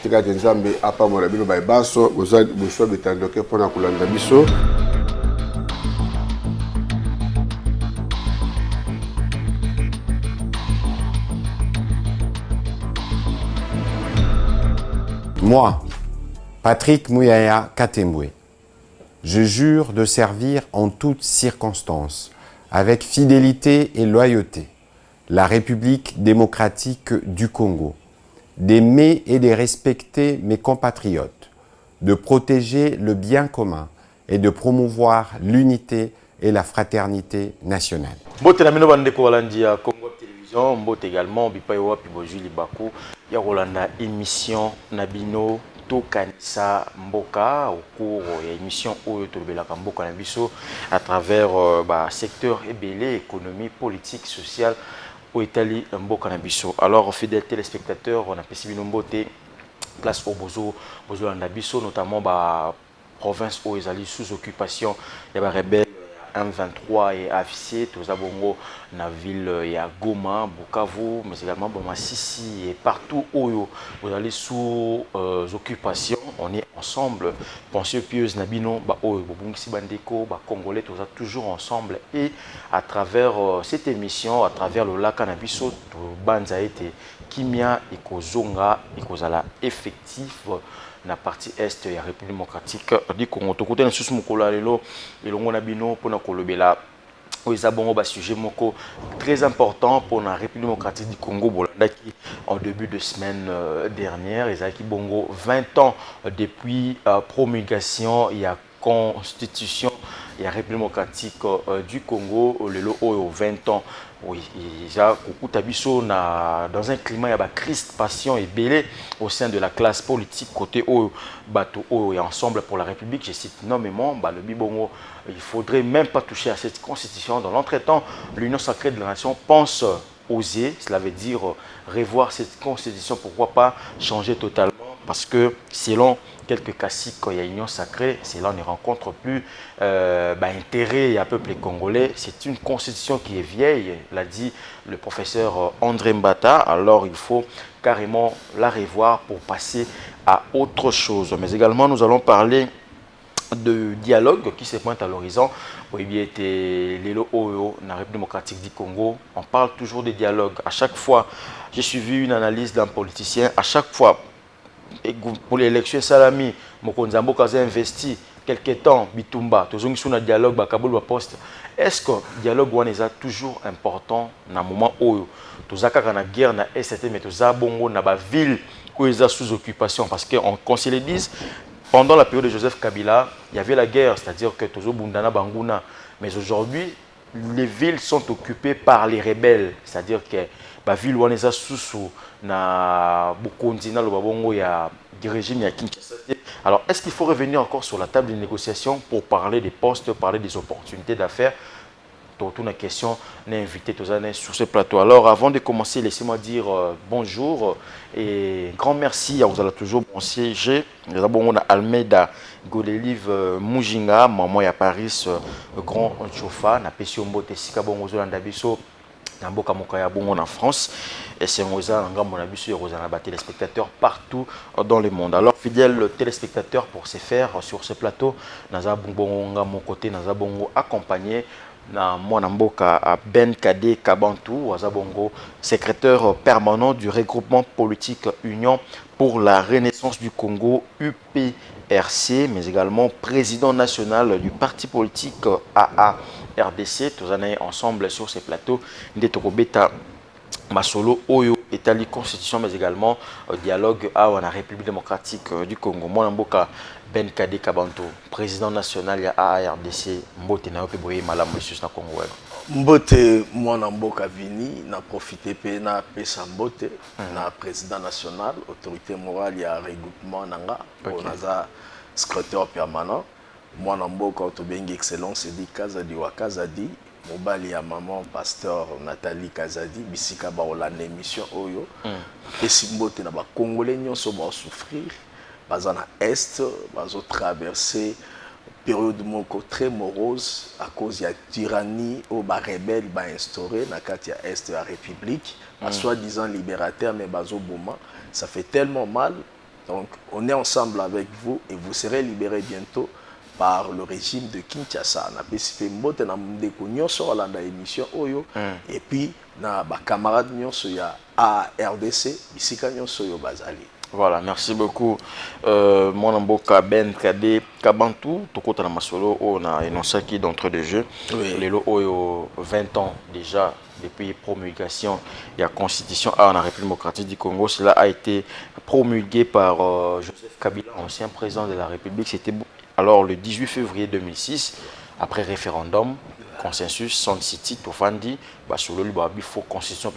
tika nzambe apa mona bino ba baso boza boso betandoke pona kulanda biso. Moi, Patrick Mouyaya Katembwe, je jure de servir en toutes circonstances, avec fidélité et loyauté, la République démocratique du Congo, d'aimer et de respecter mes compatriotes, de protéger le bien commun et de promouvoir l'unité et la fraternité nationale. Mbote na mino bande ko walandi ya Congo Télévision, mbote également bipai wapi bojuli baku ya Rolanda émission Nabino to kanisa mboka au cours de l'émission Oyo Tolobelaka mboka na biso à travers secteur ebélé économie politique sociale au Italie mboka na biso. Alors fidèles téléspectateurs, on a pesi bino mbote place au bozo na biso notamment province où ils allaient sous occupation il y a rebelles M23 et AFC, tous à Bongo, dans la ville ya Goma, Bukavu, mais également Masisi et partout où vous allez sous occupation, on est ensemble. Pensez pieuse Nabino, Bobungsi Bandeko, Congolais, tous toujours ensemble et à travers cette émission, à travers le lac Canabiso, Banza été Kimia et Kozonga et Kozala effectif. Na partie est ya République démocratique du Congo. Tokote na susu mokola lelo elongo na bino pona kolobela oza bongo ba sujet moko très important pour la République démocratique du Congo bolandaki en début de semaine dernière ezaki bongo 20 ans depuis promulgation ya constitution ya République démocratique du Congo lelo oyo 20 ans. Oui, dans un climat de crispation et belé au sein de la classe politique côté au bateau et ensemble pour la République, je cite nommément le Bibongo. Il faudrait même pas toucher à cette constitution. Dans l'entretemps, l'Union sacrée de la nation pense oser, cela veut dire revoir cette constitution, pourquoi pas changer totalement, parce que selon quelques classiques, il y a union sacrée, cela ne rencontre plus intérêt à peuple congolais. C'est une constitution qui est vieille, l'a dit le professeur André Mbata, alors il faut carrément la revoir pour passer à autre chose. Mais également, nous allons parler de dialogue qui se pointe à l'horizon. Lelo Oyo, la République démocratique du Congo, on parle toujours de dialogue. À chaque fois, j'ai suivi une analyse d'un politicien, à chaque fois, pour l'élection Salami, Mokonzambo Kaza investi quelque temps, Bitumba, tous un dialogue, Bakabul poste. Est-ce que le dialogue est toujours important dans le moment où tous la guerre na ST, mais tous bongo na ba ville où ils sont sous occupation? Parce qu'on se le dise, pendant la période de Joseph Kabila, il y avait la guerre, c'est-à-dire que tous Bundana Banguna. Mais aujourd'hui, les villes sont occupées par les rebelles, c'est-à-dire que la ville où on est sous na Bukondina le babongo ya du régime ya Kinshasa. Alors est-ce qu'il faut revenir encore sur la table de négociation pour parler des postes, parler des opportunités d'affaires? Toute une question n'est invité sur ce plateau. Alors avant de commencer, laissez-moi dire bonjour et grand merci à vous allez toujours bon siège. Nous avons Almeida Godelive Mujinga, maman ya Paris grand Chofa, na Pesiombo Tessika bongo zolanda biso. Namboka Mokaya Bongo en France et c'est Moza Ngambo Biso et Rosanna téléspectateurs partout dans le monde. Alors fidèles téléspectateurs, pour se faire sur ce plateau, Naza Bongo mon côté Naza Bongo accompagné na Mboka à Ben Kade Kabantou, Naza Bongo secrétaire permanent du regroupement politique Union pour la Renaissance du Congo UPRC, mais également président national du parti politique AA RDC, tous années ensemble sur ces plateaux, Ndetokobeta Masolo Oyo, État constitution, mais également dialogue à la République démocratique du Congo. Moi, Mboka Ben Kade Kabanto, président national de ARDC, Mbote Naope Boye Malam Monsieur na Congo. Mbote moi Mboka Vini, na profité pe na pesa Mbote, na président national, autorité morale ya regroupement nanga, on a secrétaire permanent. Moi Mboka Otobengi excellence Edi Kazadi wa Kazadi, mobali ya maman pasteur Nathalie Kazadi, bisika ba olanda émission oyo. Et Mbote na ba congolais nyonso ba souffrir, baza na est, bazo traverser période moko très morose à cause de la tyrannie au bas rebelle ba instauré na kati ya est la république, soi-disant libérateur mais bazo boma, ça fait tellement mal. Donc, on est ensemble avec vous et vous serez libérés bientôt par le régime de Kinshasa. On a participé à la émission Oyo et puis na ba camarades nyonso ya ARDC ici ka nyonso yo bazali. Voilà, merci beaucoup. Mon amboka Ben Kade Kabantu, Tokota na Masolo, on a énoncé qui d'entrée de jeu. Les lots 20 ans déjà depuis promulgation de la Constitution en République démocratique du Congo. Cela a été promulgué par Joseph Kabila, ancien président de la République. C'était alors le 18 février 2006, après référendum, consensus, Sun City, Tofandi, sur le il faut constitution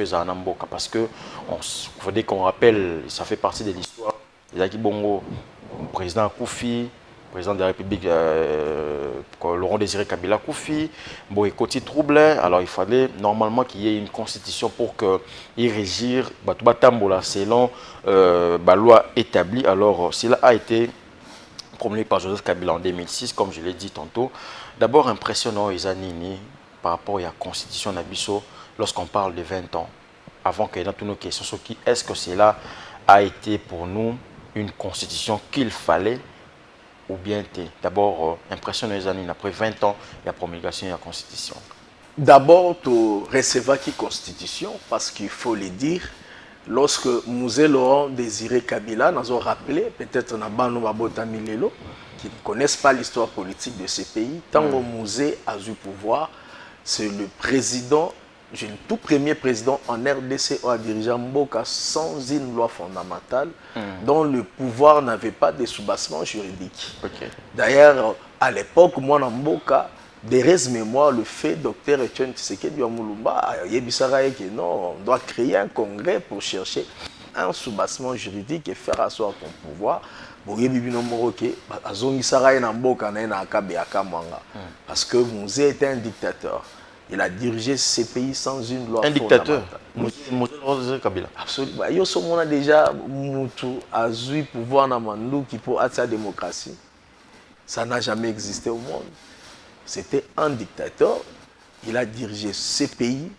parce que dès qu'on rappelle, ça fait partie de l'histoire. Zaki Bongo, président Koufi, président de la République, Laurent Désiré Kabila Koufi, Boycoti troublé. Alors il fallait normalement qu'il y ait une constitution pour qu'il régir Batubatambola selon la loi établie. Alors cela a été promulgué par Joseph Kabila en 2006, comme je l'ai dit tantôt. D'abord impressionnant, Izanini, par rapport à la constitution d'Abisso, lorsqu'on parle de 20 ans, avant qu'il y ait dans toutes nos questions, est-ce que cela a été pour nous une constitution qu'il fallait ou bien d'abord impressionnant, Izanini, après 20 ans, il y a promulgation de la constitution. D'abord, tu recevras qui constitution, parce qu'il faut le dire, lorsque Mouzé Laurent Désiré Kabila nous a rappelé, peut-être Nabano Babota Milelo, qui ne connaissent pas l'histoire politique de ces pays, tant que Mouzé a eu pouvoir, c'est le président, le tout premier président en RDC a dirigé Mboka sans une loi fondamentale, dont le pouvoir n'avait pas de soubassement juridique. D'ailleurs, à l'époque, moi, en Mboka, des mémoire, le fait Dr Etienne Tshisekedi Moulumba, non, on doit créer un congrès pour chercher un soubassement juridique et faire asseoir ton pouvoir. Parce que Mouzé était un dictateur. Il a dirigé ces pays sans une loi. Un dictateur. Mouzé Kabila. Absolument. On a déjà Moutou a eu pouvoir dans Mandou qui pour sa démocratie. Ça n'a jamais existé au monde. C'était un dictateur. Il a dirigé ces pays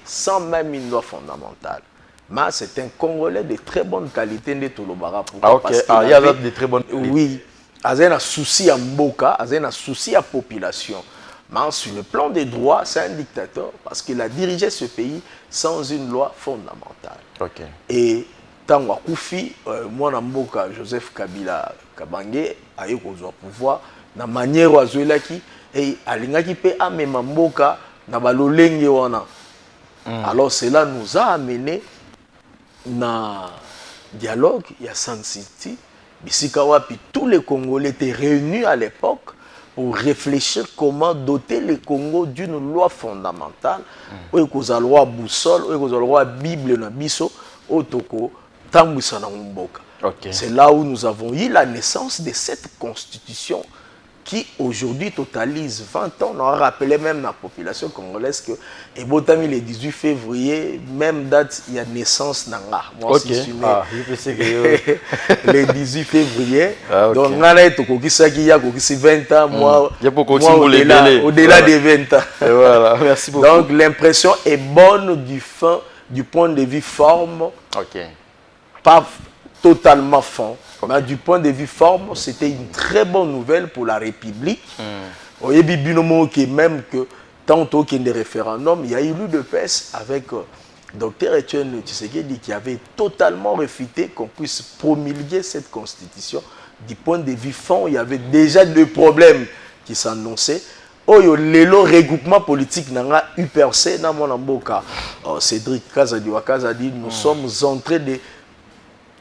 sans même une loi fondamentale. Mais c'est un Congolais de très bonne qualité de Tolobara. Il y a de très bonnes qualités. Oui. Il y a un souci à Mboka, il y a un souci à la population. Mais sur le plan des droits, c'est un dictateur parce qu'il a dirigé ce pays sans une loi fondamentale. Et tant que Koufi, moi, Mboka, Joseph Kabila Kabange, a eu le pouvoir, na manière oazuelaki et alingaki pe amema mboka na balolenge wana. Alors cela nous a amené na dialogue, il y a Sun City, bisika wapi tous les Congolais étaient réunis à l'époque pour réfléchir comment doter le Congo d'une loi fondamentale, où il y a la loi boussole, où il y a la loi Bible na biso, otoko tambousa na mboka. C'est là où nous avons eu la naissance de cette constitution qui aujourd'hui totalise 20 ans. On a rappelé même la population congolaise que Ebotami le 18 février, même date, il y a naissance Nanga. Moi aussi, je suis né le 18 février. Donc, on a été au 20 ans, moi au-delà des 20 ans. Voilà. Merci beaucoup. Donc, l'impression est bonne du point de vue forme. Pas totalement fond. Mais du point de vue forme, c'était une très bonne nouvelle pour la République. Même que tantôt qu'il y a des référendums, il y a eu de paix avec Dr Etienne Tshisekedi qui avait totalement réfuté qu'on puisse promulguer cette constitution. Du point de vue fond, il y avait déjà deux problèmes qui s'annonçaient. Le regroupement politique n'a eu percé dans mon amboka. Cédric Kazadi Wakazadi, nous sommes en train de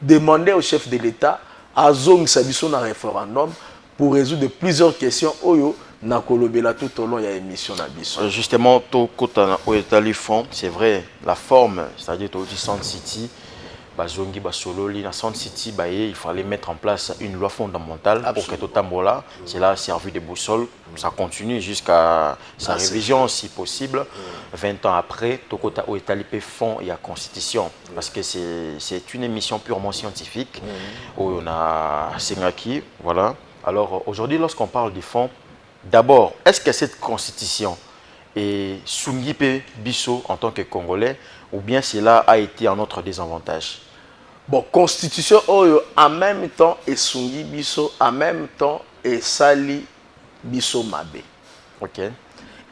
demander au chef de l'État à zone un référendum pour résoudre plusieurs questions oyo na kolobela tout au long de l'émission na justement to kota au Italie fond, c'est vrai la forme, c'est-à-dire au Sun City bazongi basololi na Sun City il fallait mettre en place une loi fondamentale. Absolument. Pour que tout tambola, cela a servi de boussole, ça continue jusqu'à sa révision si possible. 20 ans après, Tokota au Italie fond il y a constitution parce que c'est une émission purement scientifique où on a Sengaki, voilà. Alors aujourd'hui lorsqu'on parle du fond, d'abord, est-ce que cette constitution est Sungipe Bisso en tant que Congolais ou bien cela a été en notre désavantage? Bon, constitution oyo en même temps et sungi biso, en même temps et sali biso mabe. Ok.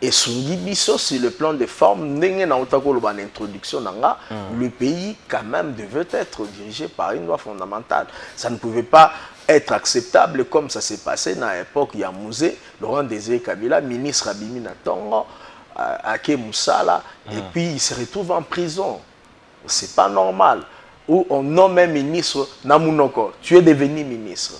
Et sungi biso sur le plan de forme, ndenge na otako lo ban introduction nanga, le pays quand même devait être dirigé par une loi fondamentale. Ça ne pouvait pas être acceptable comme ça s'est passé dans l'époque Yamouzé, Laurent Désiré Kabila, ministre Abimi Natongo, Ake Moussala, et puis il se retrouve en prison. C'est pas normal. Où on nomme un ministre, Namunoko, tu es devenu ministre.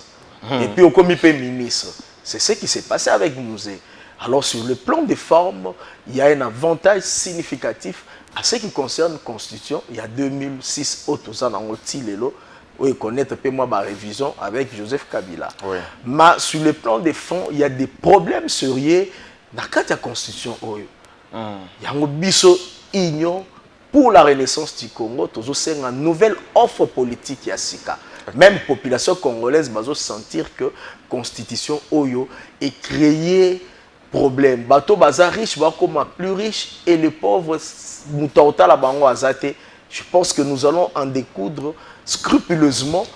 Et puis au comité ministre. C'est ce qui s'est passé avec Mouzé. Alors sur le plan des formes, il y a un avantage significatif à ce qui concerne la Constitution. Il y a 2006, Otozan en Otilelo, où il connaît un peu moins ma révision avec Joseph Kabila. Oui. Mais sur le plan des fonds, il y a des problèmes sérieux dans la Constitution. Il y a un biso union pour la renaissance du Congo, c'est une nouvelle offre politique Yassika. Même population congolaise va sentir que la constitution Oyo est créée problème. Bato baza riche, va comme plus riche et les pauvres moutauta la bango azate. Je pense que nous allons en découdre scrupuleusement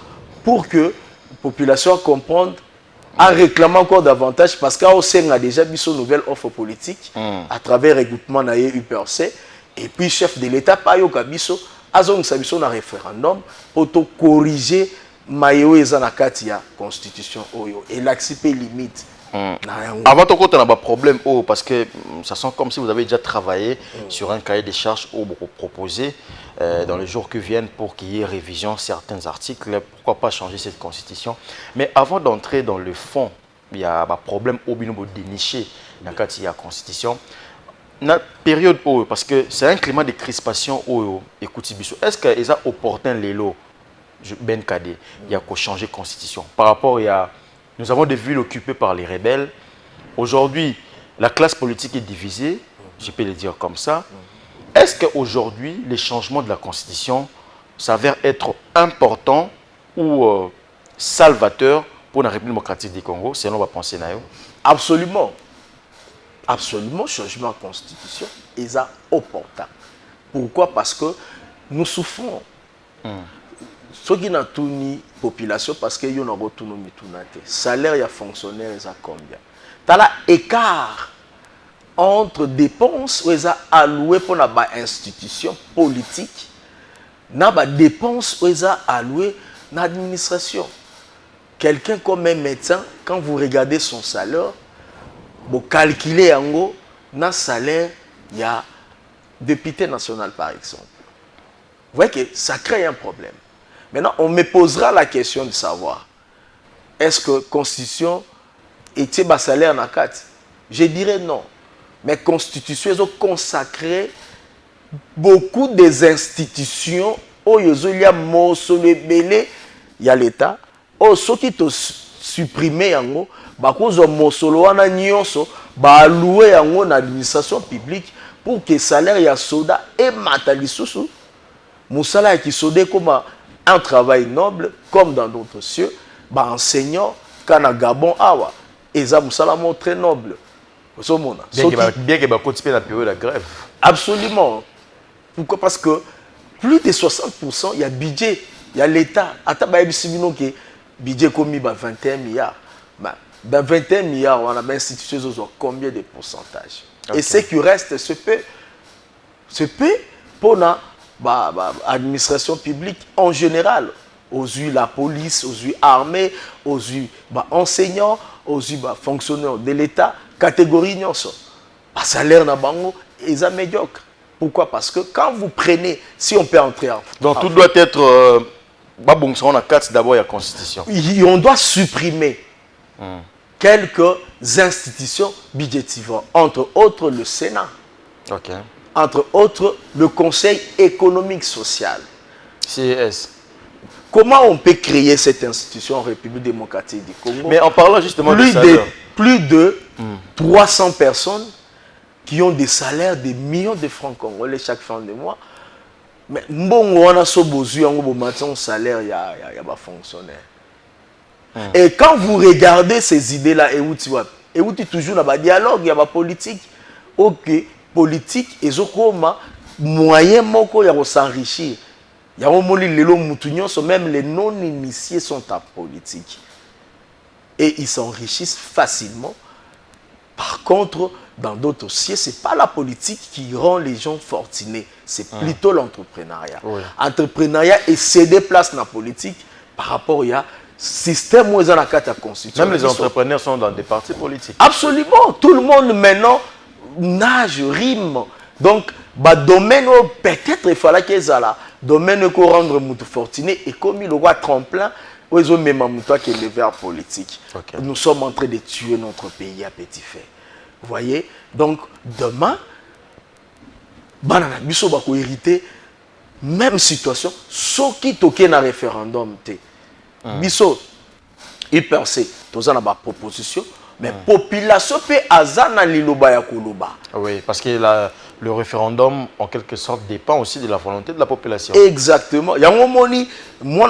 pour que la population comprenne à réclamer encore davantage parce qu'au sein a déjà vu son nouvelle offre politique à travers le regroupement naïe UPRC. Et puis, chef de l'État, Payo Kabiso, Azong Sabiso, un référendum pour corriger Mayo et Zanakatia, Constitution Oyo. Et l'accepter limite. Avant tout, on a un problème, parce que ça sent comme si vous avez déjà travaillé sur un cahier des charges beaucoup proposé dans les jours qui viennent pour qu'il y ait révision certains articles. Pourquoi pas changer cette Constitution? Mais avant d'entrer dans le fond, il y a un problème au binobo déniché dans la Constitution. Na période parce que c'est un climat de crispation écoutez biso. Est-ce que est opportun l'élo Ben Kadé il y a qu'à changer constitution par rapport nous avons des villes occupées par les rebelles. Aujourd'hui, la classe politique est divisée, je peux le dire comme ça. Est-ce qu'aujourd'hui les changements de la constitution s'avèrent être importants ou salvateurs pour la République démocratique du Congo selon ma pensée naïo? Absolument. Absolument, changement de constitution est opportun. Pourquoi? Parce que nous souffrons. Ce qui n'a tout ni population, parce qu'il y a une autonomie. Salaire, il y a fonctionnaire, il y a combien? Tu as l'écart entre dépenses où ils ont alloué pour la institution politique, et dépenses où ils ont alloué dans l'administration. Quelqu'un comme un médecin, quand vous regardez son salaire, vous calculez en gros, dans le salaire, il y a député national par exemple. Vous voyez que ça crée un problème. Maintenant, on me posera la question de savoir, est-ce que la Constitution était bas salaire dans 4? Je dirais non. Mais la Constitution a consacré beaucoup des institutions où il y a il y a l'État, où ceux qui ont supprimé en gros, bakozo mosolo wana nyonso ba louer yango na administration publique pour que salaire ya soda et matalisusu musala ya kisode comme un travail noble comme dans d'autres cieux ba enseignant kana Gabon awa eza musala mo très noble osomona bien que ba continuer la période de grève. Absolument. Pourquoi? Parce que plus de 60% il y a budget, il y a l'État ata ba ebisibino que budget commis ba 21 milliards. Dans 21 milliards, on a une institution combien de pourcentage? Okay. Et ce qui reste, se peut pour l'administration publique en général. Aux yeux la police, aux yeux armée, aux yeux enseignants, aux yeux fonctionnaires de l'État, catégorie non ça. Le salaire na bango est médiocre. Pourquoi? Parce que quand vous prenez, si on peut entrer en... Donc tout doit être... on a 4 d'abord, il y a la Constitution. On doit supprimer quelques institutions budgétivores, entre autres le Sénat, entre autres le Conseil économique social. CES. Comment on peut créer cette institution en République démocratique du Congo? Mais en parlant justement plus de 300 personnes qui ont des salaires de millions de francs congolais chaque fin de mois. Mais on a un salaire, il y a des fonctionnaires. Et quand vous regardez ces idées-là, et vous toujours dans le dialogue, il y a la politique. Ok, politique, et comme moyen de s'enrichir. Il y a un moment où même les non-initiés sont en politique. Et ils s'enrichissent facilement. Par contre, dans d'autres dossiers, ce n'est pas la politique qui rend les gens fortunés. C'est plutôt l'entrepreneuriat. Oui. L'entrepreneuriat est cédé place dans la politique par rapport au système où ils ont la carte à constitution. Même les entrepreneurs sont dans des partis politiques. Absolument. Tout le monde maintenant nage, rime. Donc, domaine peut-être il fallait qu'ils aient là. Domaine qu'on rendre mutu fortuné et comme il aura tremplin, ils ont même un qui est le vers politique. Okay. Nous sommes en train de tuer notre pays à petit feu. Vous voyez? Donc, demain, banana biso bako hériter même situation, sauf qui toqué na référendum te. Biso, il pensait, tous en a ba proposition, mais population peut azana liloba ya koloba. Oui, parce que le référendum, en quelque sorte, dépend aussi de la volonté de la population. Exactement. Il y a un moment, moi,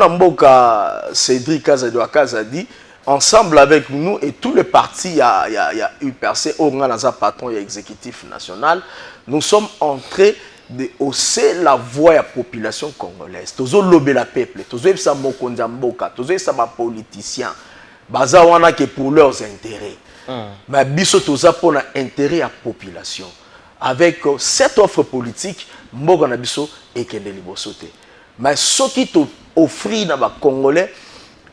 Cédric Kazadi, ensemble avec nous et tous les partis, il y a UPRC, Oranganaza Patron et Exécutif National, nous sommes en train de hausser la voix de la population congolaise. Tous lobé la peuple, tous les Mokondiamboka, tous les politiciens, bazawana que pour leurs intérêts. Mais biso tous pour l'intérêt de la population. Avec cette offre politique, Mboga Nabiso et Kende Libosote. Mais ce qui t'offre dans les Congolais,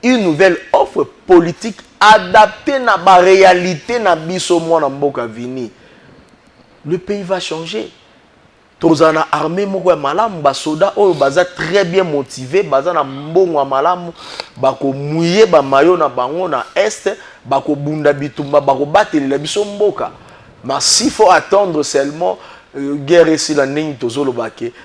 une nouvelle offre politique adaptée à la réalité Nabiso Mboka Vini. Le pays va changer. Tous en armée Mboga Malam, soldats baza très bien motivés, baza na mbongo Malam, bako mouiller ba mayo na bango na est, bako bunda bitumba, bako battre la biso Mboka. Mais s'il faut attendre seulement guerre ici la ligne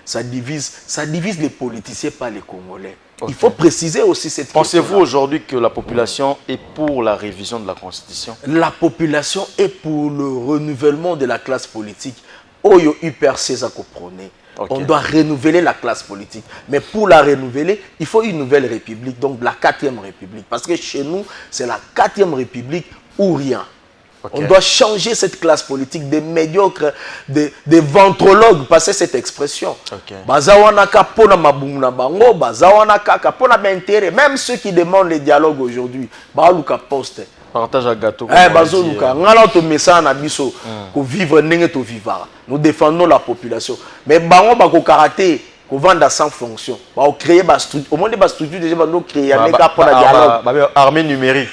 ça divise les politiciens pas les Congolais. Okay. Il faut préciser aussi cette question. Pensez-vous aujourd'hui que la population est pour la révision de la Constitution? La population est pour le renouvellement de la classe politique. Oyo UPRC ça comprenait. On doit renouveler la classe politique. Mais pour la renouveler, il faut une nouvelle république, donc la 4e république. Parce que chez nous, c'est la 4e république ou rien. Okay. On doit changer cette classe politique des médiocres, des ventrologues, passer cette expression. Bazawanaka pona mabumuna bango, bazawanaka pona d'intérêt. Même ceux qui demandent les dialogues aujourd'hui, baluka poste. Partage à gâteau. Bazoluka, ngala to message na biso, ko vivre nenge to vivara. Nous défendons la population. Mais bango bako karaté, ko vendre sans fonction. Ba créer ba structure, au moins des structures déjà ba créer neka pona dialogue. Armée numérique.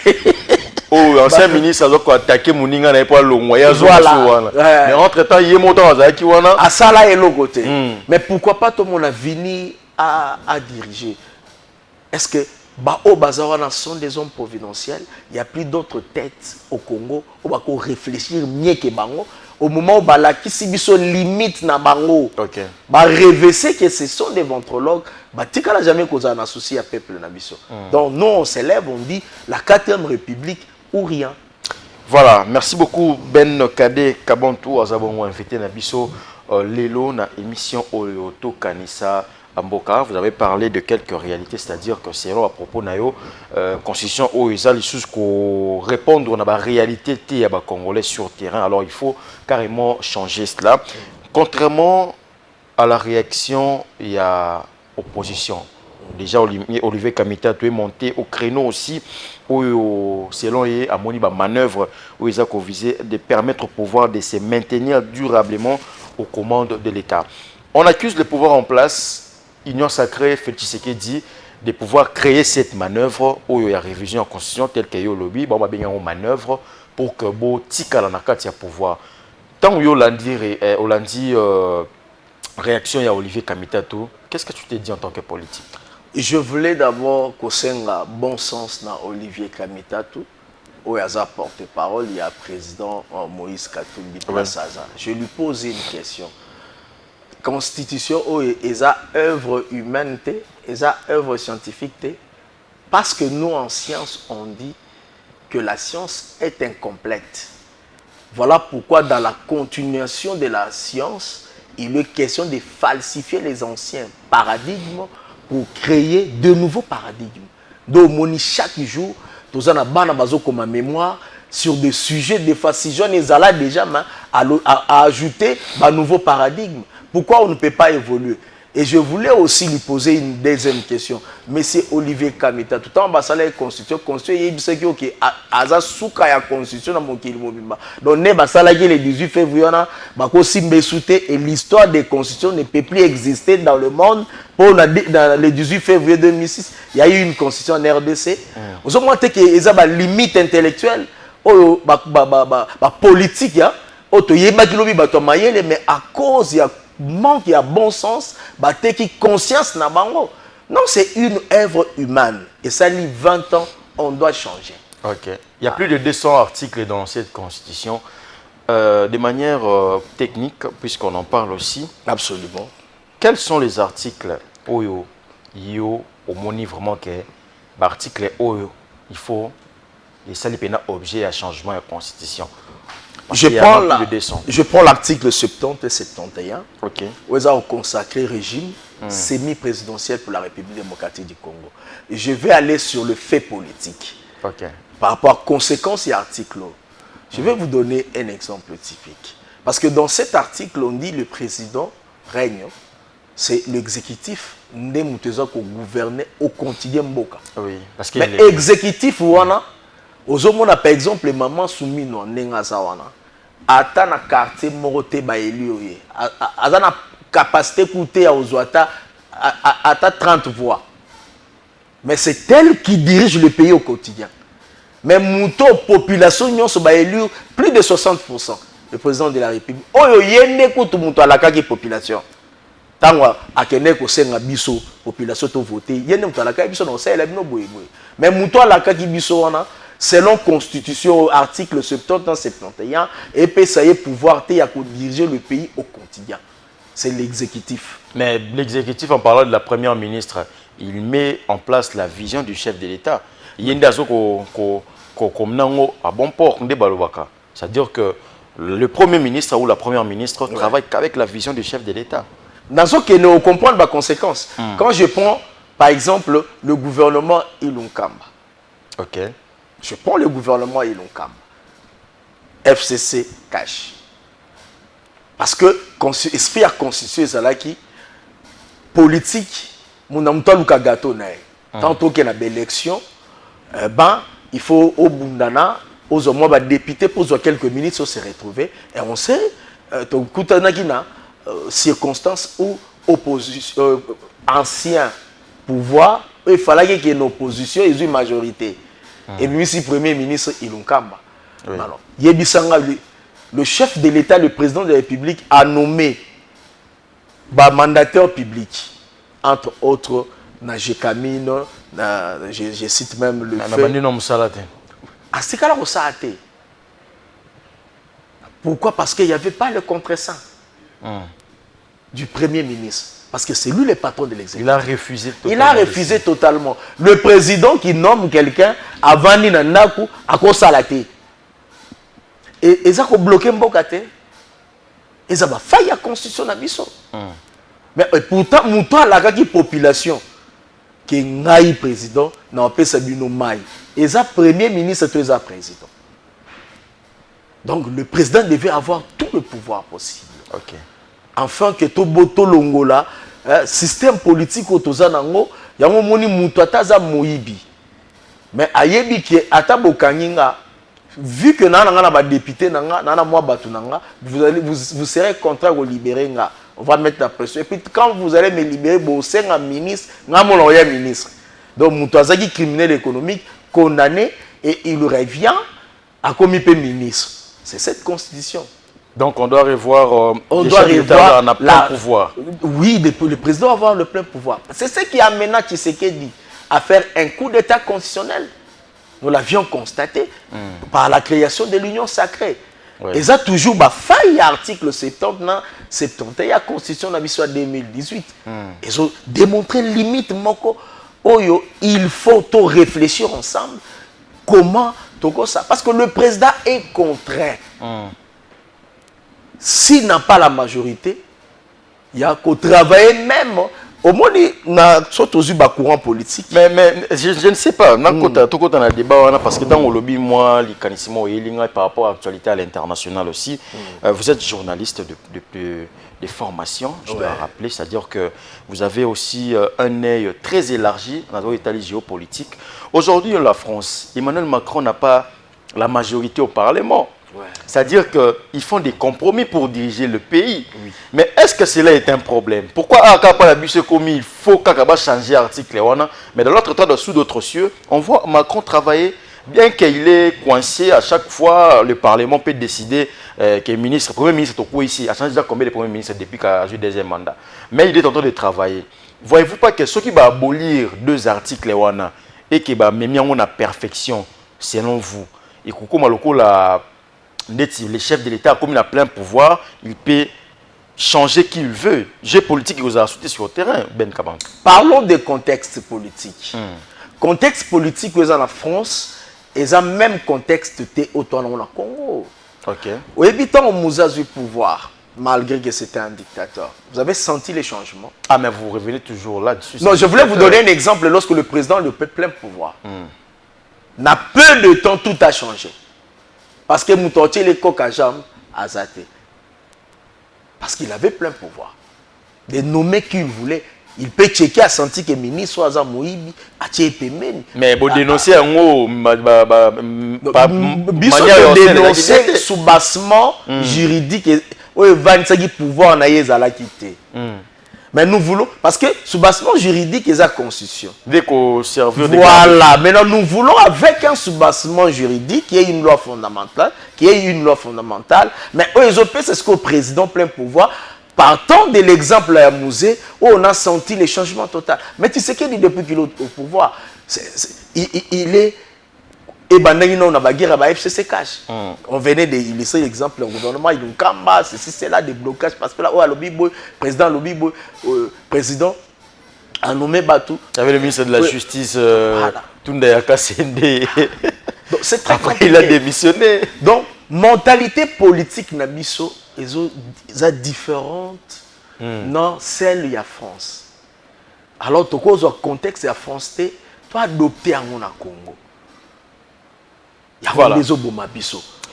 Oh, ancien ministre a donc attaqué Mouninga n'a pas l'ongwa. Voilà. Mais entre-temps, il y a montant à qui wana. À ça là et l'autre côté. Mais pourquoi pas tout le monde a venu à diriger? Est-ce que Bazawana sont des hommes providentiels? Il n'y a plus d'autres têtes au Congo. On va réfléchir mieux que Bango. Au moment où Balaki Sibiso limite na Bango, révéler que ce sont des ventrologues, Tika n'a jamais causé un associé à peuple Nabiso. Donc nous on s'élève, on dit la 4e république ou rien. Voilà, merci beaucoup Ben Kade Kabantou, Azabongo invité Nabiso Lelo na émission Oyoto Kanisa Amboka. Vous avez parlé de quelques réalités, c'est-à-dire que c'est à propos de la constitution où ils allaient répondre à la réalité des Congolais sur le terrain. Alors il faut carrément changer cela. Contrairement à la réaction, il y a opposition. Déjà, Olivier Kamita est monté au créneau aussi, où, selon lui, à mon manœuvre, où ils ont visé de permettre au pouvoir de se maintenir durablement aux commandes de l'État. On accuse le pouvoir en place, Union Sacrée, Félix Tshisekedi dit, de pouvoir créer cette manœuvre où il y a révision en constitution telle qu'il y a au lobby, il y a une manœuvre pour que Bo Tika la pouvoir. Tant que Hollandi réaction à Olivier Kamitatou, qu'est-ce que tu t'es dit en tant que politique? Je voulais d'abord qu'on ait bon sens dans Olivier Kamitatou, où il y a porte-parole, il y a le président Moïse Katumbi. Je lui posais une question. Constitution, où il y a œuvre humaine, il y a œuvre scientifique, parce que nous en science, on dit que la science est incomplète. Voilà pourquoi dans la continuation de la science, il est question de falsifier les anciens paradigmes pour créer de nouveaux paradigmes. Donc, chaque jour, nous avons comme mémoire sur des sujets de fascisme et déjà à ajouter un nouveau paradigme. Pourquoi on ne peut pas évoluer? Et je voulais aussi lui poser une deuxième question. Monsieur Olivier Kamita, tout en bas, ça la constitution, il dit que Aza Souka ya constitution dans mon kili mobimba. Donc, ne basala le 18 février, et l'histoire des constitutions ne peut plus exister dans le monde. Pour le 18 février 2006, il y a eu une constitution en RDC. Vous avez montré qu'il y a une limite intellectuelle, politique, mais à cause, il y a manque de bon sens, qui conscience na bango. Non, c'est une œuvre humaine. Et ça, il 20 ans, on doit changer. Ok. Il y a plus de 200 articles dans cette constitution. De manière technique, puisqu'on en parle aussi. Absolument. Quels sont les articles Oyo, Yo, Omoni vraiment que l'article Oyo, il faut les salipena objet à changement de la constitution. Je prends l'article 70 et 71. Ok. Où ils ont consacré régime semi-présidentiel pour la République démocratique du Congo. Et je vais aller sur le fait politique. Ok. Par rapport à conséquences et articles. Je vais vous donner un exemple typique. Parce que dans cet article, on dit le président règne. C'est l'exécutif ne muteza ko gouverner au quotidien mboka. Oui, parce que mais exécutif wana ozomona par exemple les mamans soumino nenga za wana ata na quartier morote ba elioye ata na capacité coûter à ozwata ata 30 voix. Mais c'est elle qui dirige le pays au quotidien. Mais muto population nyonso ba élu plus de 60%. Le président de la République oyo yende kutu muto alaka ki population. Tangwa akene ko senga biso population to voter yene muto alaka biso na osela bino boye boye. Mais muto alaka ki biso wana selon constitution article 70 71 et puis ça y est pouvoir te ya ko diriger le pays au quotidien. C'est l'exécutif. Mais l'exécutif, en parlant de la première ministre, il met en place la vision du chef de l'État. Il y a à bon port, c'est-à-dire que le premier ministre ou la première ministre travaille qu'avec la vision du chef de l'État. Dans ce que nous comprenons la conséquence. Quand je prends, par exemple, le gouvernement Ilunkamba. Ok. Je prends le gouvernement Ilunkamba. FCC cash. Parce que l'esprit a constitué Zalaki politique, mon amtoluka gâteau nae. Tantôt qu'il y a une élection, il faut au Bundana, aux hommes députés pour quelques minutes se retrouver. Et on sait, circonstances où opposition, ancien pouvoir, il fallait qu'il y ait une opposition et une majorité. Et lui, si premier ministre Ilunkamba. Alors, le chef de l'État, le président de la République, a nommé mandataire public, entre autres, Najekamine, je cite même le fait. À ce cas-là, ça a été. Pourquoi? Parce qu'il n'y avait pas le contre-sang du premier ministre. Parce que c'est lui le patron de l'exécutif. Il a refusé totalement. Il a refusé totalement. Le président qui nomme quelqu'un avant Ninanaku à cause de la thé. Et ils ont bloqué Mbokate. Ils ont failli à la constitution de Bisso. Mais pourtant, mouton la population qui est président n'a pas Sabino Maï. Ils ont premier ministre et ils ont président. Donc le président devait avoir tout le pouvoir possible. Ok. Enfin que Toboto Longola, système politique au Tozanango, il y a un moni mutataza moibi. Mais ayebi qui est atabo kaninga. Vu que nana député nana moi batunanga, vous serez contraint de libérer nga. On va mettre la pression. Et puis quand vous allez me libérer, vous serez un ministre, nga mon ministre. Donc Moutouazaki criminel économique condamné et il revient à commis ministre. C'est cette constitution. Donc on doit revoir on doit revoir le plein pouvoir. Oui, le président doit avoir le plein pouvoir. C'est ce qui amène Tshisekedi à faire un coup d'état constitutionnel. Nous l'avions constaté par la création de l'Union sacrée. Ouais. Et ça toujours failli l'article 70 de la Constitution de la 2018. Ils ont démontré limite moko oyo, il faut tout réfléchir ensemble comment tout ça parce que le président est contraint. S'il n'a pas la majorité, il y a qu'au travailler même au moins na soit aux courant politique. Mais je ne sais pas. Tout quand on a débat, parce que dans le lobby, moi, par rapport à l'actualité à l'international aussi, vous êtes journaliste de formation, je dois rappeler, c'est-à-dire que vous avez aussi un œil très élargi dans l'état géopolitique. Aujourd'hui, la France, Emmanuel Macron n'a pas la majorité au Parlement. C'est-à-dire qu'ils font des compromis pour diriger le pays. Oui. Mais est-ce que cela est un problème? Pourquoi il faut changer l'article? Mais de l'autre temps, sous d'autres cieux, on voit Macron travailler, bien qu'il est coincé, à chaque fois, le Parlement peut décider que le Premier ministre est ici, a changé déjà combien de Premiers ministres depuis qu'il a eu le deuxième mandat. Mais il est en train de travailler. Voyez-vous pas que ceux qui vont abolir 2 articles et qui vont mettre en perfection, selon vous, et le chef de l'État, comme il a plein pouvoir, il peut changer qui il veut. Jeu politique, il vous a sauté sur le terrain, Ben Kabang. Parlons des contextes politiques. Contexte politique, vous en France, et le même contexte au Congo. Ok. Au habitant au Moussa du pouvoir, malgré que c'était un dictateur, vous avez senti les changements? Ah, mais vous revenez toujours là-dessus. Non, je voulais vous donner un exemple lorsque le président a plein pouvoir. N'a peu de temps, tout a changé. Parce que Moutortier les coq à jambes à Zate. Parce qu'il avait plein pouvoir. De nommer qui il voulait. Il peut checker à sentir que le ministre soit Moïbi, à Tchépémen. Mais vous dénoncez un mot. Dénoncer sous-bassement juridique. Oui, il va pouvoir en aller à la quitter. Mais nous voulons, parce que sous-bassement juridique est la constitution. Dès qu'au service de voilà, maintenant nous voulons avec un sous-bassement juridique qui est une loi fondamentale, mais c'est ce que le président plein pouvoir, partant de l'exemple à Mouzé, où on a senti les changements totaux. Mais tu sais qu'il dit depuis qu'il est au pouvoir, il est... Et on a guerre avec FCC cash. On venait de illustrer l'exemple, le gouvernement, il y a un combat, c'est là des blocages, parce que là, président a nommé Batou. Il y avait le ministre de la Justice, Tounda Kassende. C'est très compliqué. Il a démissionné. Donc, mentalité politique Nabiso est différente dans celle de la France. Alors, tu as un contexte de la France, tu as adopté en Congo. Voilà.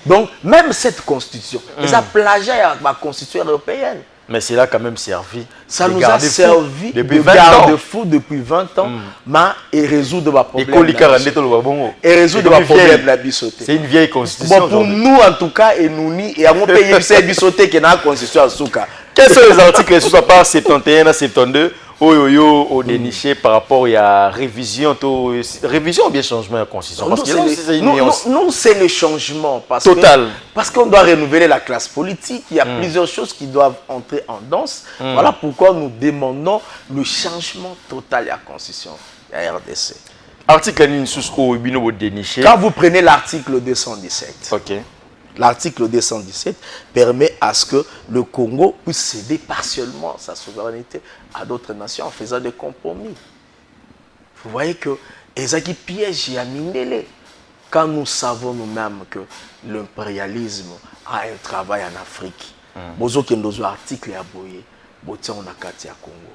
Donc, même cette constitution, ça plagiat à la constitution européenne. Mais c'est là quand même servi. Ça nous a servi de garde-fou depuis 20 ans, mais et résoudre le problème. Et résoudre le problème de la bisoté. C'est une vieille constitution. Bon, pour nous, en tout cas, et nous, et on paye cette bisoté qui est dans la constitution à Souka. Quels sont les articles sous à part 71 à 72 au déniché par rapport à la révision ou bien changement de la constitution? Parce que non, c'est le changement. Total. Parce qu'on doit renouveler la classe politique. Il y a plusieurs choses qui doivent entrer en danse. Voilà pourquoi nous demandons le changement total de la constitution de la RDC. Article au déniché. Quand vous prenez l'article 217. Ok. L'article 217 permet à ce que le Congo puisse céder partiellement sa souveraineté à d'autres nations en faisant des compromis. Vous voyez que Ezaki piège et Aminele. Quand nous savons nous-mêmes que l'impérialisme a un travail en Afrique, bozo kendozo article à boyer, botia on a kati à Congo.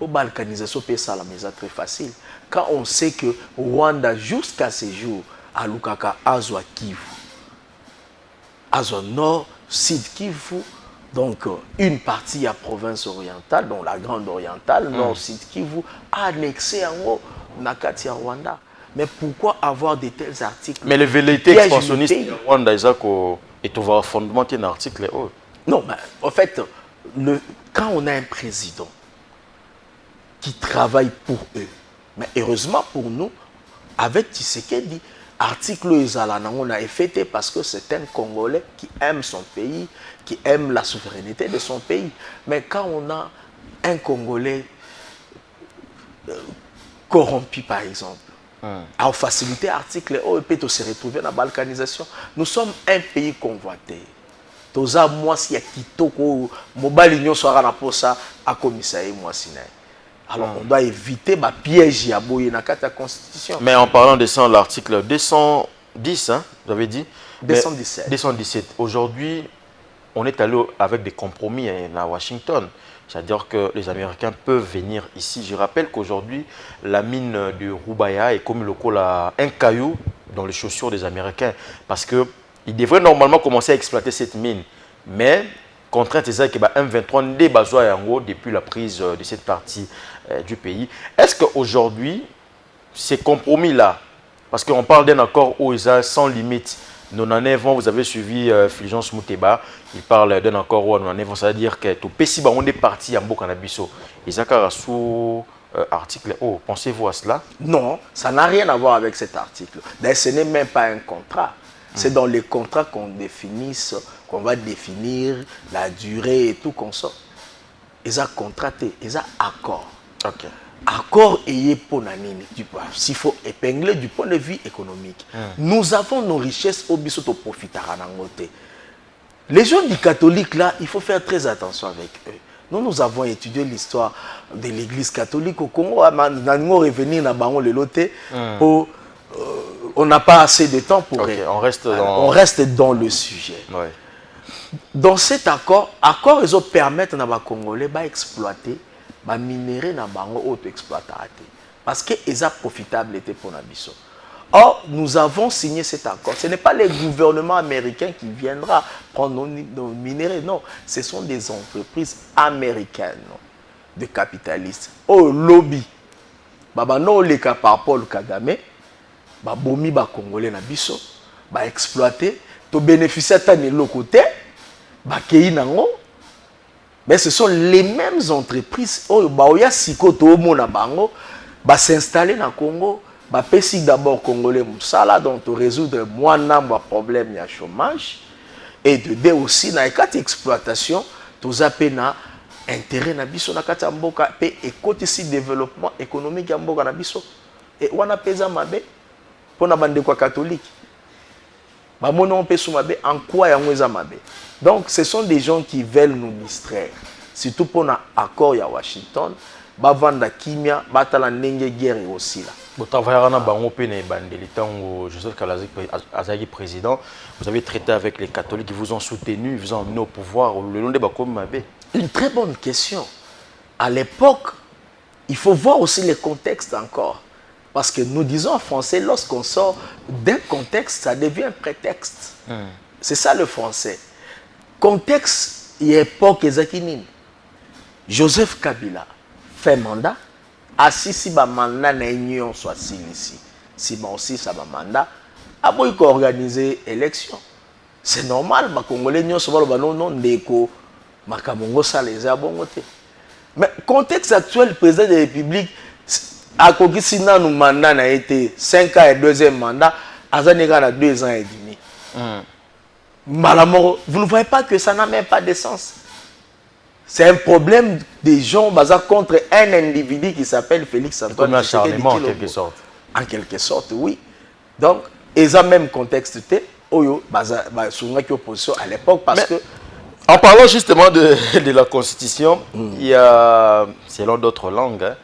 Au balkanisation peut ça la maison très facile. Quand on sait que Rwanda jusqu'à ce jour à Lukaka Azwa Kivu. Azwa Nord, Sud Kivu, donc une partie à province orientale, donc la grande orientale, Nord, Sud Kivu, annexé en haut, Nakati à Rwanda. Mais pourquoi avoir de tels articles? Mais les velléités expansionnistes de Rwanda, est au fondement d'un article. Non, mais en fait, quand on a un président qui travaille pour eux, mais heureusement pour nous, avec Tshisekedi, article on a fêté parce que c'est un Congolais qui aime son pays, qui aime la souveraineté de son pays. Mais quand on a un Congolais corrompu, par exemple, à faciliter l'article, on peut se retrouver dans la balkanisation. Nous sommes un pays convoité. Toza moi si ya kitoko mobile union soit na posa à commissariat moi sinai. Alors on doit éviter ma piège à boyer dans la constitution. Mais en parlant de ça, l'article 210, hein, vous avez dit 217. 217. Aujourd'hui, on est allé avec des compromis à Washington. C'est-à-dire que les Américains peuvent venir ici. Je rappelle qu'aujourd'hui, la mine de Roubaïa est comme un caillou dans les chaussures des Américains. Parce qu'ils devraient normalement commencer à exploiter cette mine. Mais, contrainte, c'est que M23 n'est pas depuis la prise de cette partie du pays. Est-ce qu'aujourd'hui, ces compromis-là, parce qu'on parle d'un accord où ils ont sans limite, 99 ans, vous avez suivi Fulgence Mouteba, il parle d'un accord où 99 ans, c'est-à-dire que tout Pessiba, on est parti en Bokanabiso. Ils ont sous article. Oh, pensez-vous à cela? Non, ça n'a rien à voir avec cet article. D'ailleurs, ce n'est même pas un contrat. C'est dans les contrats qu'on va définir la durée et tout comme ça. Ils ont contraté, ils ont accord. Ok. Accord et ponanini, s'il faut épingler du point de vue économique. Nous avons nos richesses au biso to profitera nangote. Les gens du catholique là, il faut faire très attention avec eux. Nous avons étudié l'histoire de l'église catholique au Congo. Nous allons revenir dans le loté pour on n'a pas assez de temps pour on reste dans le sujet. Ouais. Dans cet accord ils ont permettre à Congolais d'exploiter les minéraux na bango auto-exploiter. Parce qu'ils sont profitables pour Nabiso. Or, nous avons signé cet accord. Ce n'est pas les gouvernements américains qui viendront prendre nos minéraux. Non, ce sont des entreprises américaines, de capitalistes. Au lobby, non les cas par Paul Kagame, bomi ba Congolais na biso, exploiter, to bénéficier de l'autre côté, kei nango. Mais ce sont les mêmes entreprises qui s'installer dans le Congo. Pesi d'abord Congolais Moussala, donc résoudre moins nombre de problèmes de chômage. Et de deux aussi, dans les cas d'exploitation, tous appels intérêt na biso na kati mboka pe écoute ici développement économique ya mboka na biso. Et wana pesa mabe pour na bande kwa catholique. Ba mono on pesu mabe en quoi ya ngweza mabe. Donc, ce sont des gens qui veulent nous distraire. Surtout pour l'accord à Washington, bavanda kimia, batala nenge guerre aussi là. Joseph Kalazaki président, vous avez traité avec les catholiques qui vous ont soutenu, ils vous ont amené au pouvoir le long des Bakom. Une très bonne question. À l'époque, il faut voir aussi les contextes encore. Parce que nous disons en français, lorsqu'on sort d'un contexte, ça devient un prétexte. C'est ça le français. Contexte et époque ezakinin. Joseph Kabila fait mandat. Si ba mandat na union soit ici. Si ba aussi ça ba mandat, abo il organiser élection. C'est normal ba Congolais union soit ba non ndeko makamongo ça les abongote. Mais contexte actuel, le président de la République a conquis nous mandat a été 5 ans et deuxième mandat, Azanega a 2 ans et demi. Malamoro, vous ne voyez pas que ça n'a même pas de sens. C'est un problème des gens basés contre un individu qui s'appelle Félix Antoine. Comme un acharnement en quelque sorte. En quelque sorte, oui. Donc, ils ont même contexte sur opposition à l'époque parce que... En parlant justement de la Constitution, il y a, selon d'autres langues,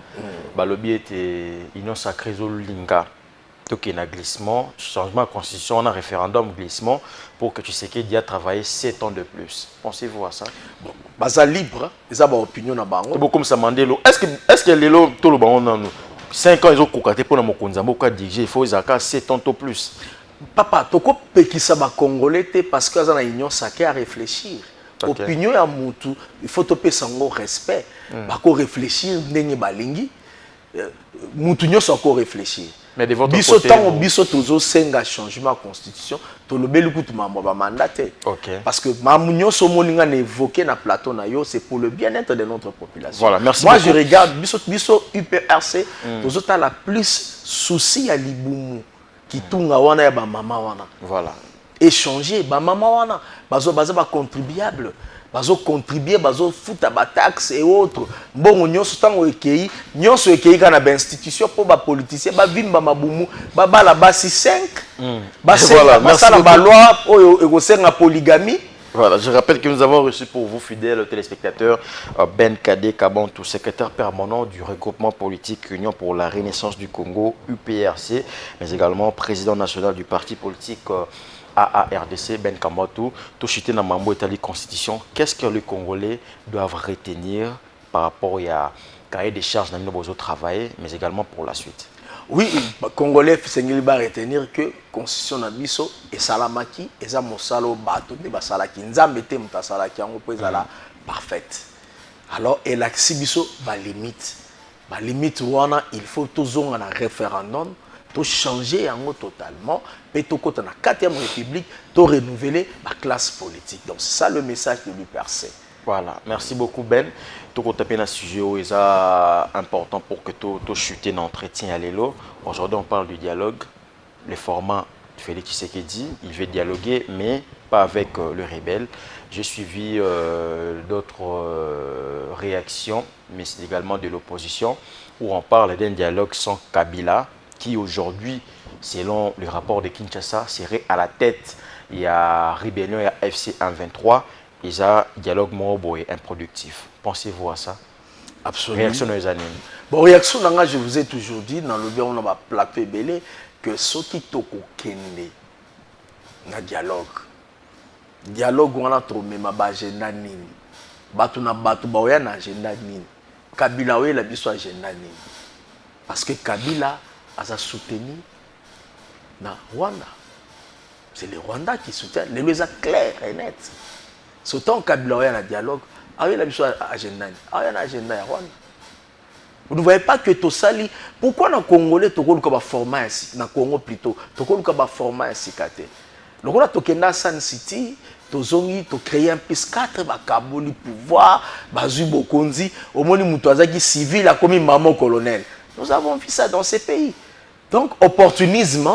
Balobi était Union Sacrée Zolinga. Donc il y a un glissement, changement de constitution, on a un référendum glissement pour que tu sais qu'il y a travaillé 7 ans de plus. Pensez-vous à ça? Bon, basa libre, ils ont une opinion na bango. C'est comme ça Mandelo. Est-ce que les lots tout le bango nan 5 ans ils ont cocaté pour na mokonzambo ka diriger, il faut ils ont 7 ans tout plus. Papa, toko pekisa ba congolais parce que ça na union sacrée à réfléchir. Okay. Opinion ya mutu, il faut topé sango respect. Bako réfléchir ndenge balingi. Mutu nyoso ko réfléchir. Mais de votre biso côté, tango biso tozo senga changement constitution to lobeli kutu mambo ba mandaté. Okay. Parce que mamunyo so moninga évoqué na plateau na yo, c'est pour le bien-être de notre population. Voilà, merci. Moi beaucoup. je regarde biso UPRC tozo ta la plus souci à libumu qui tunga wana ya ba mama wana. Voilà. Échanger ba mama wana bazo ba contribuable. Bazo contribuer, bazo fouta ba taxes et autres. Bon nyonso tango ekei, nyonso ekei kana ba institution pour ba politicien, ba vimba mabumu, ba bala basi 5. Ba voilà, merci la ba loi oyo ekosenga polygamie. Voilà, je rappelle que nous avons reçu pour vous, fidèles téléspectateurs, Ben Kadé Kabantou, secrétaire permanent du regroupement politique Union pour la Renaissance du Congo, UPRC, mais également président national du parti politique AARDC, Ben Kambatou, tout chité dans Mambo Italie Constitution. Qu'est-ce que les Congolais doivent retenir par rapport à cahier des charges dans nos travailler, mais également pour la suite. Oui, Congolais, Sengeli va retenir que la constitution na biso et salamaki, et ça mosalo bato de basalaki, nzambete mutasalaki en opposé à la parfaite. Alors, et la biso ba limite. Ba limite wana, il faut toujours un référendum, to changer en totalement, mais to côté na 4e république, to renouveler la classe politique. Donc c'est ça le message de l'UPRC. Voilà, merci beaucoup Ben. Tout le monde sujet est important pour que tu chutes dans l'entretien à l'élo. Aujourd'hui, on parle du dialogue. Le format de Félix Tshisekedi, il veut dialoguer, mais pas avec le rebelle. J'ai suivi d'autres réactions, mais c'est également de l'opposition, où on parle d'un dialogue sans Kabila, qui aujourd'hui, selon le rapport de Kinshasa, serait à la tête. Il y a rébellion, il y a FC 123. Il y a un dialogue moins improductif. Pensez-vous à ça? Absolument. Réaction dans les années. Bon, réaction, je vous ai toujours dit, dans le bien, on a plateau belé, que ce qui toko kende, na dialogue. Dialogue, on a trop même agenda nini. Batu na batu, baoya na agenda nini. Kabila, oui, la biso agenda nini. Parce que Kabila a soutenu na Rwanda. C'est le Rwanda qui soutient. Les lois sont claires et nettes. Surtout Kabila a un dialogue, il y a un agenda. Vous ne voyez pas que tout ça, pourquoi dans le Congolais, tu as un format ici, dans le Congo plutôt, tu as un format ici. Donc, tu as Sun City, tu as créé un PS4, tu as le pouvoir, tu as Bokonzi, au moins tu as civil, comme maman colonel. Nous avons vu ça dans ces pays. Donc, opportunisme,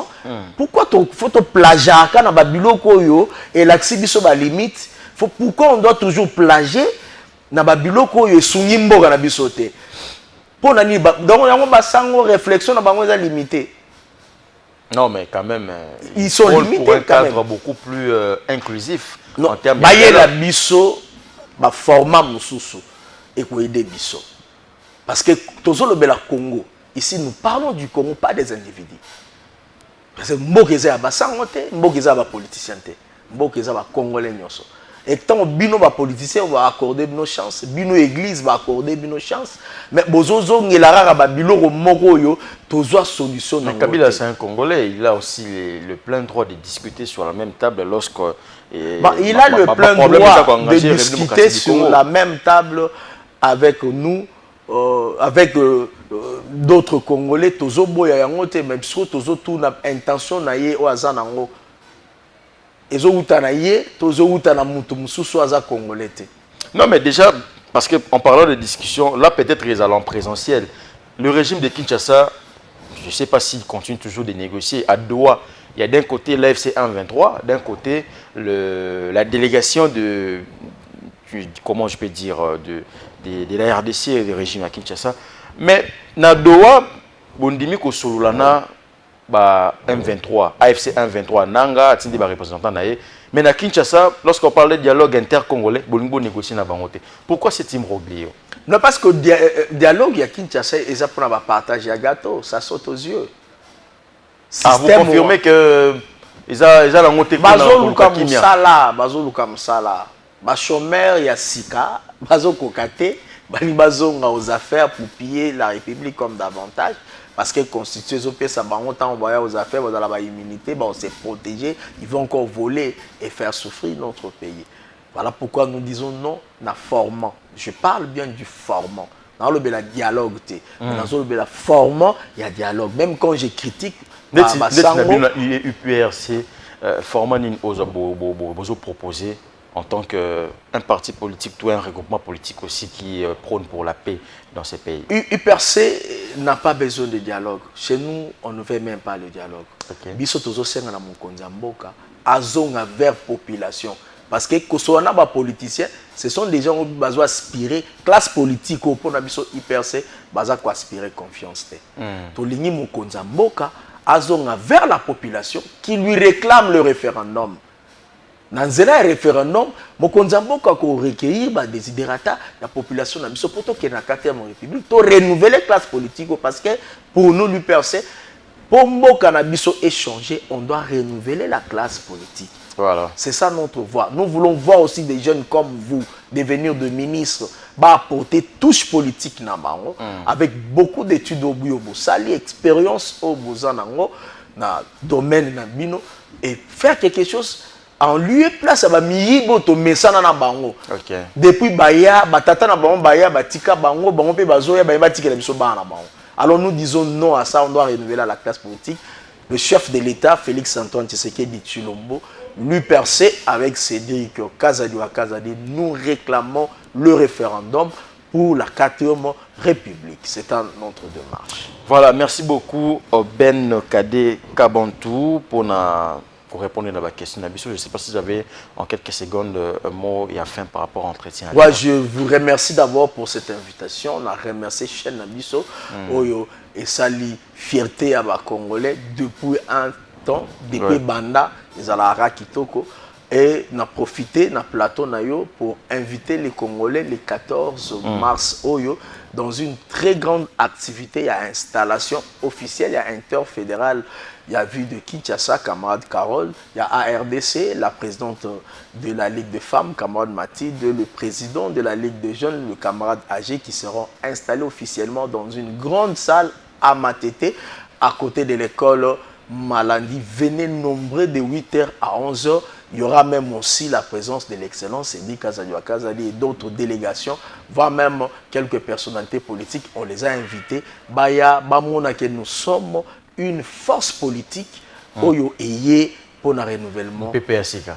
pourquoi il faut te plagier quand on a biloko et l'accès à la limite? Pourquoi on doit toujours plagier na babiloko yo sungi mboka na bisote pour nani donc yango basango réflexion na bango est limitée. Non mais quand même ils sont limités pour un cadre même. beaucoup plus inclusif non, en termes de la biso ba format mususu et ko aider biso parce que tozo le bela Congo ici nous parlons du Congo pas des individus parce que mboka eza basango te mboka eza ba politicien te mboka eza ba congolais nyoso. Et tant bino ba politicien on va accorder nos chances, bino église va accorder nos chances, mais bozozo ngelara ba biloko moko yo tozo solution. Mais Kabila c'est un Congolais, il a aussi le plein droit de discuter sur la même table lorsque il a le plein droit de discuter sur la même table avec nous, avec d'autres Congolais tozo boya yango te même si tozo tout na intention na ye o azanango. Non, mais déjà, parce qu'en parlant de discussion, là peut-être ils allent en présentiel. Le régime de Kinshasa, je ne sais pas s'il continue toujours de négocier. À Doha, il y a d'un côté l'AFC 123, d'un côté la délégation de, comment je peux dire, de la RDC et du régime à Kinshasa. Mais à Doha, Bondimi Kosolulana, M23, AFC 123, Nanga, atteint des représentants naïe. Mais à Kinshasa, lorsqu'on parle de dialogue inter-congolais, Bolingo négocie na bangote. Pourquoi c'est imbroglio? Non, parce que dialogue à Kinshasa, ils apprennent à partager un gâteau, ça saute aux yeux. Ah, vous confirmez que ils ont la montée Bazo Luka Moussala, Bachomère, il y a Sika, Bazo Kokate, Bazo aux affaires pour piller la République comme davantage. Parce que constituer les OPS, on va aux affaires, on a l'immunité, on s'est protégé, ils vont encore voler et faire souffrir notre pays. Voilà pourquoi nous disons non, na formant. Je parle bien du formant. Dans le dialogue, dans le formant, il y a dialogue. Même quand je critique, UPRC, formant une aux proposé en tant qu'un parti politique, tout un regroupement politique aussi qui prône pour la paix dans ces pays. UPRC n'a pas besoin de dialogue. Chez nous, on ne fait même pas le dialogue. Biso tozo senga na mokonza mboka, azonga vers population. Parce que kosoana ba politiciens, ce sont des gens qui ont aspirer classe politique pour na biso UPRC, baza ko aspirer confiance te. To lingi mokonza mboka azonga vers la population qui lui réclame le référendum. Dans un référendum, mokonza mboka ko recueillir ba desiderata la population na biso poto ke na 4e république to renouveler la classe politique parce que pour nous l'UPRC pour mboka na biso échanger, on doit renouveler la classe politique. Voilà. C'est ça notre voie. Nous voulons voir aussi des jeunes comme vous devenir de ministres va apporter touche politique na bango avec beaucoup d'études au bout sali expérience au bozanango na domaine na bino et faire quelque chose en lieu et place à miyibo to mesana na bango. Depuis baya batata na bango baya batika bango bango pe bazoya baya batika na biso bana bango. Alors nous disons non à ça, on doit renouveler la classe politique. Le chef de l'État, Félix Antoine Tshisekedi Tshilombo, lui percé avec Cédric Kazadi wa Kazadi, nous réclamons le référendum pour la 4e République. C'est un notre démarche. Voilà, merci beaucoup Ben Kade Kabantou pour répondre à la question. Je ne sais pas si vous avez en quelques secondes un mot et à fin par rapport à l'entretien. Ouais, je vous remercie d'abord pour cette invitation. On a remercié Chen Nabiso, Oyo et Sali fierté à la Congolais depuis un temps, depuis Banda, les Alara Kitoko. Et on a profité de plateau Nayo pour inviter les Congolais le 14 mars Oyo dans une très grande activité. Il y a installation officielle, il y a interfédéral. Il y a vu de Kinshasa, camarade Carole. Il y a ARDC, la présidente de la Ligue des femmes, camarade Mathilde, le président de la Ligue des jeunes, le camarade âgé, qui seront installés officiellement dans une grande salle à Matete, à côté de l'école Malandi. Venez nombreux de 8h à 11h. Il y aura même aussi la présence de l'excellence Edi Kazadi wa Kazadi et d'autres délégations, voire même quelques personnalités politiques. On les a invités. Baya, Bamona, que nous sommes une force politique Oyo Eye pour le renouvellement. PPSK.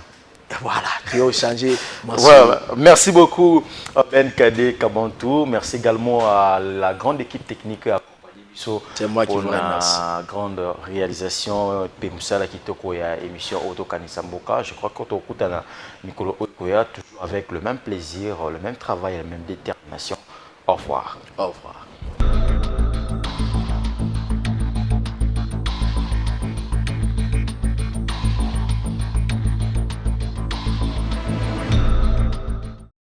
Voilà, qui a changé. Voilà. Merci beaucoup Ben Kade Kabantou. Merci également à la grande équipe technique c'est moi qui vous remercie. Pour la grande réalisation Pemusala Kitoko et émission Auto Kanisamboka. Je crois qu'au Kutana Nicolas Okoya, toujours avec le même plaisir, le même travail et la même détermination. Au revoir. Au revoir.